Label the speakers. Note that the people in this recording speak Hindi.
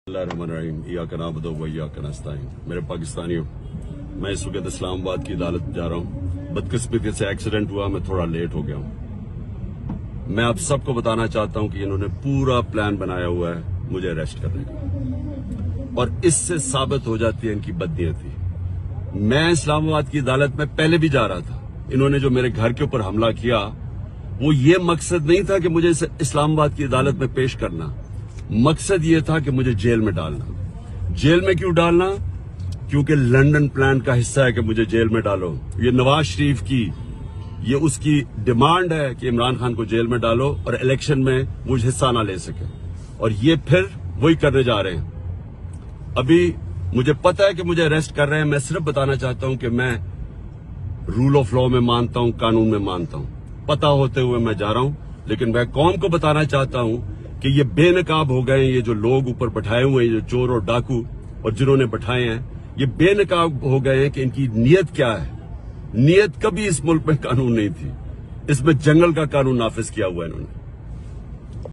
Speaker 1: मेरे पाकिस्तानियों, मैं इस वक्त इस्लामाबाद की अदालत जा रहा हूँ। बदकिस्मती से एक्सीडेंट हुआ, मैं थोड़ा लेट हो गया हूँ। मैं आप सबको बताना चाहता हूँ कि इन्होंने पूरा प्लान बनाया हुआ है मुझे अरेस्ट करने का, और इससे साबित हो जाती है इनकी बदनीयती। मैं इस्लामाबाद की अदालत में पहले भी जा रहा था। इन्होंने जो मेरे घर के ऊपर हमला किया, वो ये मकसद नहीं था कि मुझे इस्लामाबाद की अदालत में पेश करना। मकसद ये था कि मुझे जेल में डालना। जेल में क्यों डालना? क्योंकि लंदन प्लान का हिस्सा है कि मुझे जेल में डालो। ये नवाज शरीफ की, ये उसकी डिमांड है कि इमरान खान को जेल में डालो और इलेक्शन में वो हिस्सा ना ले सके, और ये फिर वही करने जा रहे हैं। अभी मुझे पता है कि मुझे अरेस्ट कर रहे हैं। मैं सिर्फ बताना चाहता हूं कि मैं रूल ऑफ लॉ में मानता हूं, कानून में मानता हूं। पता होते हुए मैं जा रहा हूं, लेकिन मैं कौम को बताना चाहता हूं कि ये बेनकाब हो गए। ये जो लोग ऊपर बैठाए हुए हैं, जो चोर और डाकू और जिन्होंने बैठाए हैं, ये बेनकाब हो गए हैं कि इनकी नीयत क्या है। नीयत कभी इस मुल्क में कानून नहीं थी। इसमें जंगल का कानून नाफिज किया हुआ है इन्होंने।